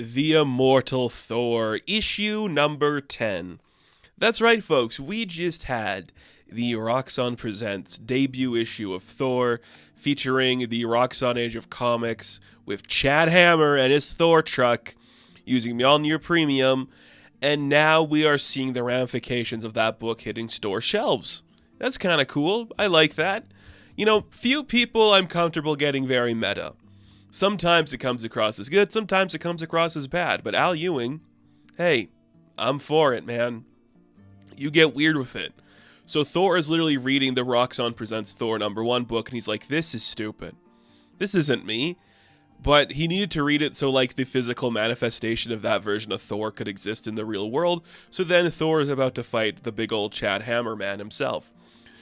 The Immortal Thor, issue number 10. That's right, folks, we just had the Roxxon Presents debut issue of Thor, featuring the Roxxon Age of Comics with Chad Hammer and his Thor truck using Mjolnir Premium, and now we are seeing the ramifications of that book hitting store shelves. That's kind of cool. I like that. You know, few people I'm comfortable getting very meta. Sometimes it comes across as good, sometimes it comes across as bad. But Al Ewing, hey, I'm for it, man. You get weird with it. So Thor is literally reading the Roxxon Presents Thor #1 book, and he's like, this is stupid. This isn't me. But he needed to read it so, like, the physical manifestation of that version of Thor could exist in the real world. So then Thor is about to fight the big old Chad Hammer man himself.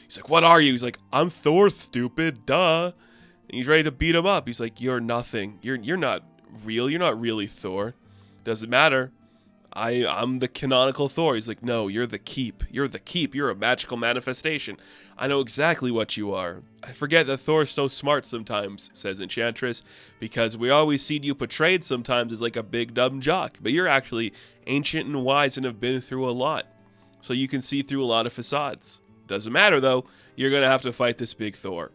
He's like, what are you? He's like, I'm Thor, stupid, duh. And he's ready to beat him up. He's like, you're nothing. You're not real. You're not really Thor. Doesn't matter. I'm the canonical Thor. He's like, no, you're the keep. You're the keep. You're a magical manifestation. I know exactly what you are. I forget that Thor's so smart sometimes, says Enchantress, because we always seen you portrayed sometimes as like a big dumb jock. But you're actually ancient and wise and have been through a lot. So you can see through a lot of facades. Doesn't matter, though. You're going to have to fight this big Thor.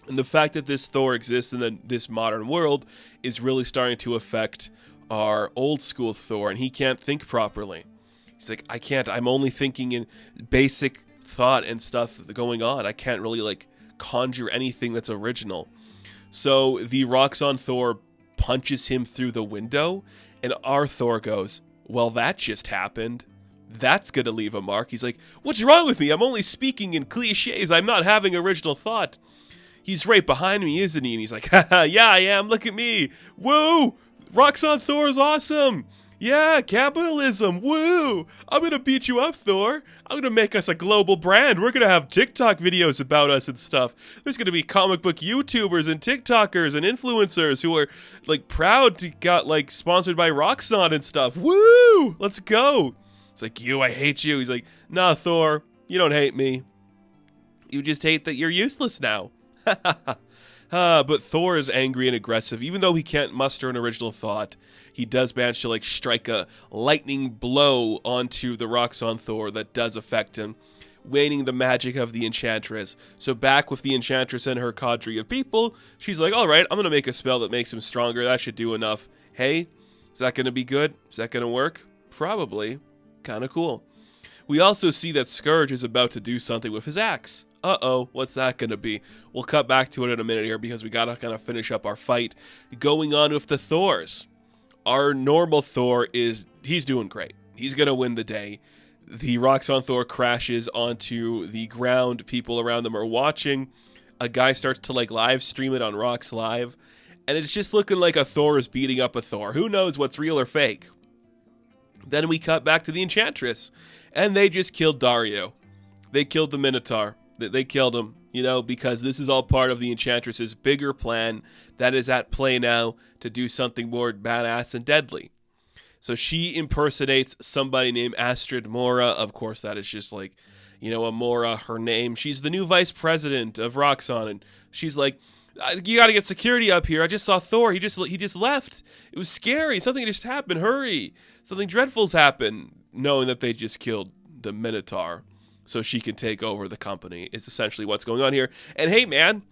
And the fact that this Thor exists in this modern world is really starting to affect our old school Thor, and he can't think properly. He's like, I can't, I'm only thinking in basic thought and stuff going on. I can't really, like, conjure anything that's original. So the Roxxon Thor punches him through the window, and our Thor goes, well, that just happened. That's going to leave a mark. He's like, what's wrong with me? I'm only speaking in cliches. I'm not having original thought. He's right behind me, isn't he? And he's like, haha, yeah, I am. Look at me. Woo! Roxxon Thor is awesome. Yeah, capitalism. Woo! I'm going to beat you up, Thor. I'm going to make us a global brand. We're going to have TikTok videos about us and stuff. There's going to be comic book YouTubers and TikTokers and influencers who are, like, proud to got, like, sponsored by Roxxon and stuff. Woo! Let's go. It's like, I hate you. He's like, nah, Thor, you don't hate me. You just hate that you're useless now. But Thor is angry and aggressive. Even though he can't muster an original thought, he does manage to, like, strike a lightning blow onto the Roxxon Thor that does affect him, waning the magic of the Enchantress. So back with the Enchantress and her cadre of people, she's like, all right, I'm going to make a spell that makes him stronger. That should do enough. Hey, is that going to be good? Is that going to work? Probably. Kind of cool. We also see that Scourge is about to do something with his axe. Uh-oh, what's that going to be? We'll cut back to it in a minute here because we got to kind of finish up our fight going on with the Thors. Our normal Thor he's doing great. He's going to win the day. The Roxxon Thor crashes onto the ground. People around them are watching. A guy starts to, like, live stream it on Rox Live. And it's just looking like a Thor is beating up a Thor. Who knows what's real or fake? Then we cut back to the Enchantress, and they just killed Dario. They killed the Minotaur. They killed him, because this is all part of the Enchantress's bigger plan that is at play now to do something more badass and deadly. So she impersonates somebody named Astrid Mora. Of course, that is just like, Amora, her name. She's the new vice president of Roxxon, and she's like, you got to get security up here. I just saw Thor. He just left. It was scary. Something just happened. Hurry. Something dreadful's happened. Knowing that they just killed the Minotaur so she can take over the company is essentially what's going on here. And hey, man,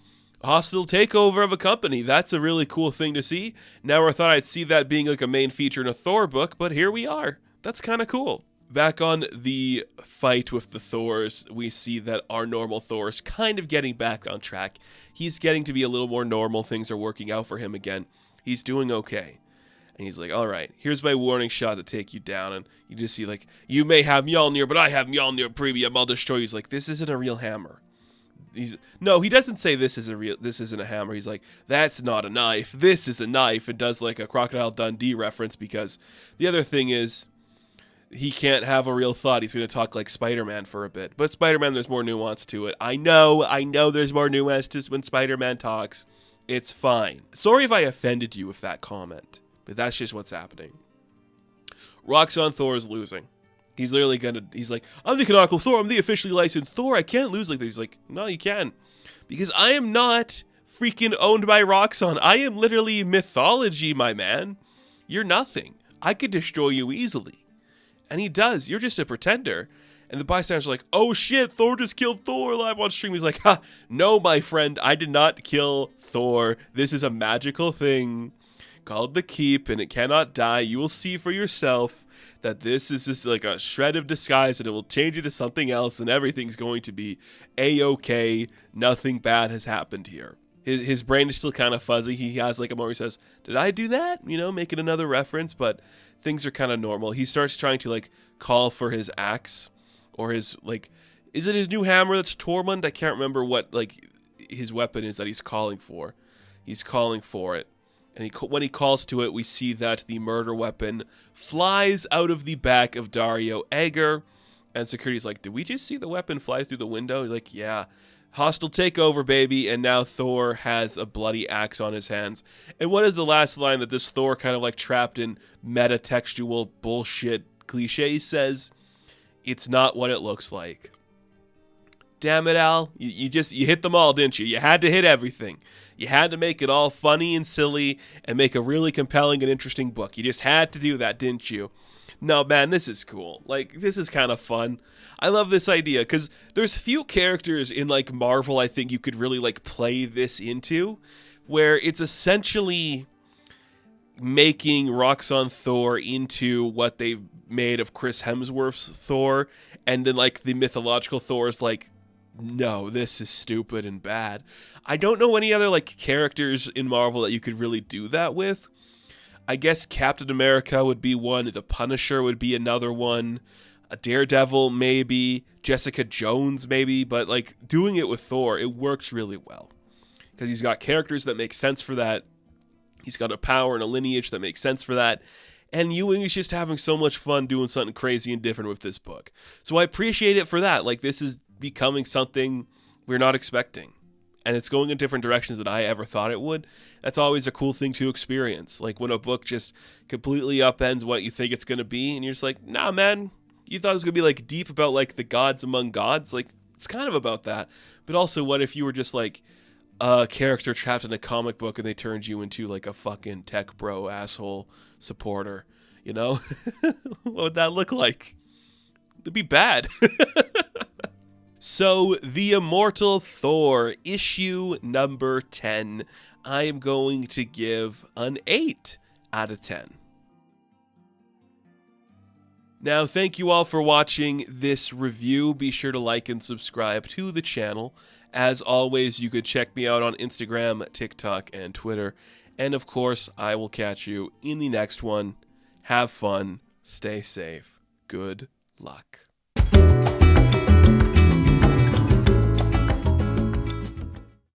hostile takeover of a company. That's a really cool thing to see. Never thought I'd see that being like a main feature in a Thor book, but here we are. That's kind of cool. Back on the fight with the Thors, we see that our normal Thor is kind of getting back on track. He's getting to be a little more normal. Things are working out for him again. He's doing okay. And he's like, all right, here's my warning shot to take you down. And you just see, like, you may have Mjolnir, but I have Mjolnir Premium. I'll destroy you. He's like, this isn't a real hammer. No, he doesn't say this isn't a hammer. He's like, that's not a knife. This is a knife. And does like a Crocodile Dundee reference, because the other thing is, he can't have a real thought. He's going to talk like Spider-Man for a bit. But Spider-Man, there's more nuance to it. I know there's more nuance to when Spider-Man talks. It's fine. Sorry if I offended you with that comment, but that's just what's happening. Roxxon Thor is losing. He's literally he's like, I'm the canonical Thor. I'm the officially licensed Thor. I can't lose like this. He's like, no, you can. Because I am not freaking owned by Roxxon. I am literally mythology, my man. You're nothing. I could destroy you easily. And he does. You're just a pretender. And the bystanders are like, oh shit, Thor just killed Thor live on stream. He's like, ha, no, my friend, I did not kill Thor. This is a magical thing called the Keep, and it cannot die. You will see for yourself that this is just like a shred of disguise, and it will change you to something else, and everything's going to be A-okay. Nothing bad has happened here. His brain is still kind of fuzzy. He has, like, Amora says, did I do that? You know, making another reference, but things are kind of normal. He starts trying to, like, call for his axe, or his, like, is it his new hammer that's Tormund? I can't remember what, like, his weapon is that he's calling for. He's calling for it. And when he calls to it, we see that the murder weapon flies out of the back of Dario Egger. And security's like, did we just see the weapon fly through the window? He's like, yeah. Hostile takeover, baby. And now Thor has a bloody axe on his hands. And what is the last line that this Thor kind of like trapped in metatextual bullshit cliches says? It's not what it looks like. Damn it, Al. You hit them all, didn't you? You had to hit everything. You had to make it all funny and silly and make a really compelling and interesting book. You just had to do that, didn't you? No, man, this is cool. Like, this is kind of fun. I love this idea because there's few characters in, like, Marvel I think you could really, like, play this into, where it's essentially making Roxanne Thor into what they've made of Chris Hemsworth's Thor, and then, like, the mythological Thor is like, no, this is stupid and bad. I don't know any other, like, characters in Marvel that you could really do that with. I guess Captain America would be one. The Punisher would be another one. A Daredevil, maybe. Jessica Jones, maybe. But, like, doing it with Thor, it works really well. Because he's got characters that make sense for that. He's got a power and a lineage that makes sense for that. And Ewing is just having so much fun doing something crazy and different with this book. So I appreciate it for that. Like, this is becoming something we're not expecting. And it's going in different directions than I ever thought it would. That's always a cool thing to experience. Like, when a book just completely upends what you think it's going to be, and you're just like, nah, man, you thought it was going to be, like, deep about, like, the gods among gods? Like, it's kind of about that. But also, what if you were just, like, a character trapped in a comic book and they turned you into, like, a fucking tech bro asshole supporter, you know? What would that look like? It'd be bad. So, The Immortal Thor, issue number 10, I am going to give an 8 out of 10. Now, thank you all for watching this review. Be sure to like and subscribe to the channel. As always, you could check me out on Instagram, TikTok, and Twitter. And of course, I will catch you in the next one. Have fun. Stay safe. Good luck.